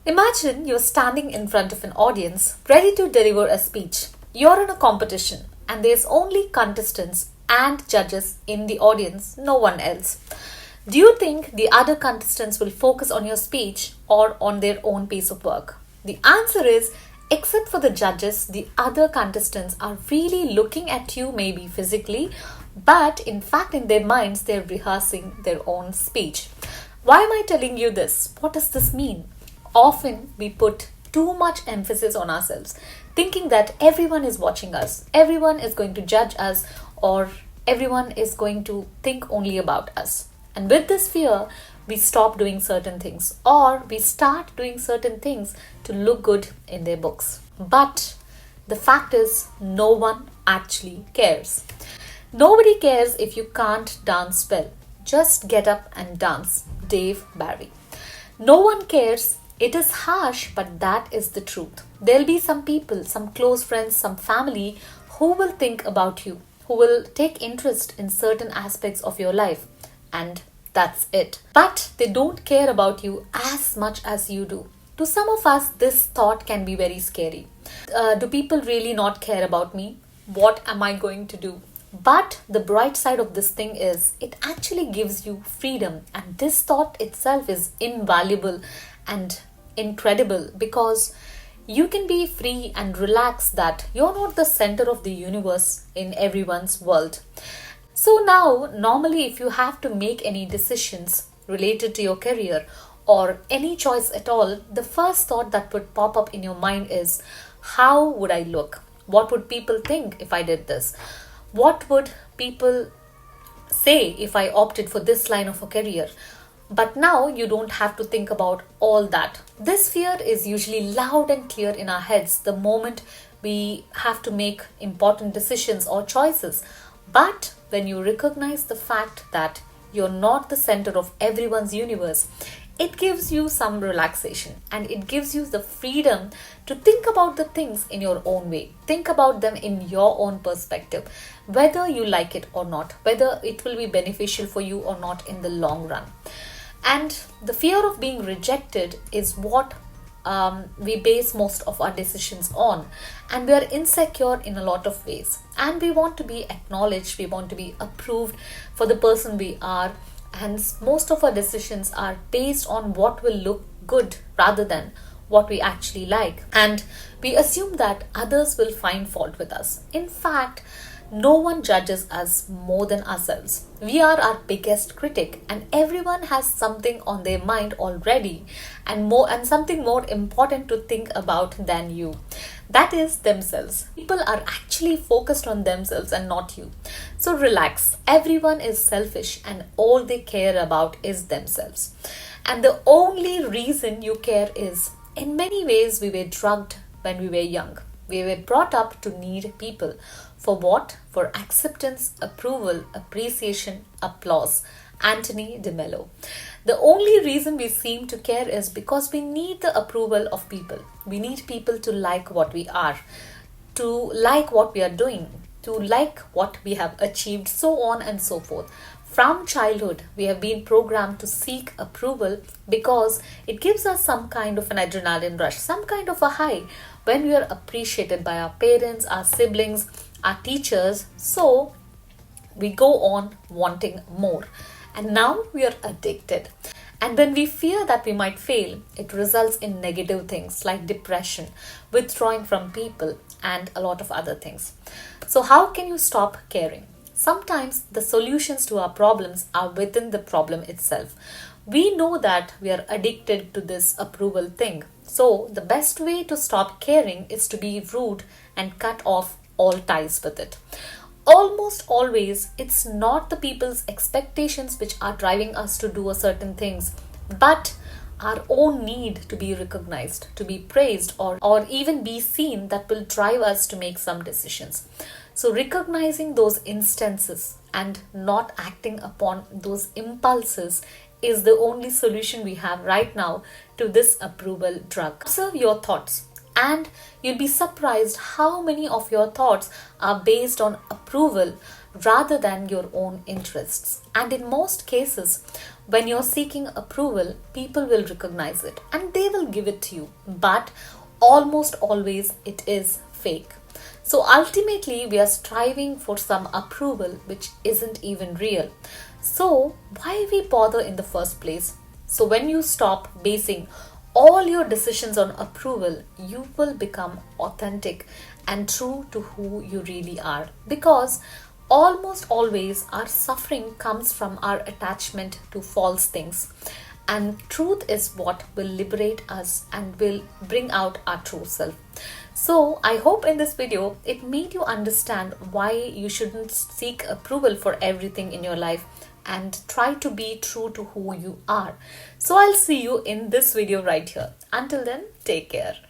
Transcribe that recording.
Imagine you're standing in front of an audience, ready to deliver a speech. You're in a competition, and there's only contestants and judges in the audience, no one else. Do you think the other contestants will focus on your speech or on their own piece of work? The answer is, except for the judges, the other contestants are really looking at you, maybe physically, but in fact, in their minds, they're rehearsing their own speech. Why am I telling you this? What does this mean? Often we put too much emphasis on ourselves, thinking that everyone is watching us, everyone is going to judge us, or everyone is going to think only about us. And with this fear, we stop doing certain things, or we start doing certain things to look good in their books. But the fact is, no one actually cares. Nobody cares if you can't dance well. Just get up and dance. Dave Barry. No one cares. It is harsh, but that is the truth. There'll be some people, some close friends, some family who will think about you, who will take interest in certain aspects of your life, and that's it. But they don't care about you as much as you do. To some of us, this thought can be very scary. Do people really not care about me? What am I going to do? But the bright side of this thing is it actually gives you freedom, and this thought itself is invaluable and incredible because you can be free and relaxed that you're not the center of the universe in everyone's world. So now, normally if you have to make any decisions related to your career or any choice at all, the first thought that would pop up in your mind is, how would I look? What would people think if I did this? What would people say if I opted for this line of a career? But now you don't have to think about all that. This fear is usually loud and clear in our heads the moment we have to make important decisions or choices. But when you recognize the fact that you're not the center of everyone's universe, it gives you some relaxation and it gives you the freedom to think about the things in your own way. Think about them in your own perspective, whether you like it or not, whether it will be beneficial for you or not in the long run. And the fear of being rejected is what we base most of our decisions on, and we are insecure in a lot of ways, and we want to be acknowledged, we want to be approved for the person we are. And most of our decisions are based on what will look good rather than what we actually like. And we assume that others will find fault with us. In fact, no one judges us more than ourselves. We are our biggest critic, and everyone has something on their mind already and something more important to think about than you. That is themselves. People are actually focused on themselves and not you. So relax. Everyone is selfish and all they care about is themselves. And the only reason you care is, in many ways, we were drugged when we were young. We were brought up to need people. For what? For acceptance, approval, appreciation, applause. Anthony de Mello. The only reason we seem to care is because we need the approval of people. We need people to like what we are, to like what we are doing, to like what we have achieved, so on and so forth. From childhood, we have been programmed to seek approval because it gives us some kind of an adrenaline rush, some kind of a high when we are appreciated by our parents, our siblings, our teachers. So we go on wanting more. And now we are addicted. And when we fear that we might fail, it results in negative things like depression, withdrawing from people, and a lot of other things. So how can you stop caring? Sometimes the solutions to our problems are within the problem itself. We know that we are addicted to this approval thing. So the best way to stop caring is to be rude and cut off all ties with it. Almost always, it's not the people's expectations which are driving us to do a certain things, but our own need to be recognized, to be praised, or even be seen that will drive us to make some decisions. So recognizing those instances and not acting upon those impulses is the only solution we have right now to this approval drug. Observe your thoughts. And you'll be surprised how many of your thoughts are based on approval rather than your own interests. And in most cases, When you're seeking approval, people will recognize it and they will give it to you. But almost always it is fake. So ultimately, we are striving for some approval which isn't even real. So, why we bother in the first place? So, when you stop basing all your decisions on approval, you will become authentic and true to who you really are. Because almost always our suffering comes from our attachment to false things. And truth is what will liberate us and will bring out our true self. So, I hope in this video it made you understand why you shouldn't seek approval for everything in your life and try to be true to who you are. So, I'll see you in this video right here. Until then, take care.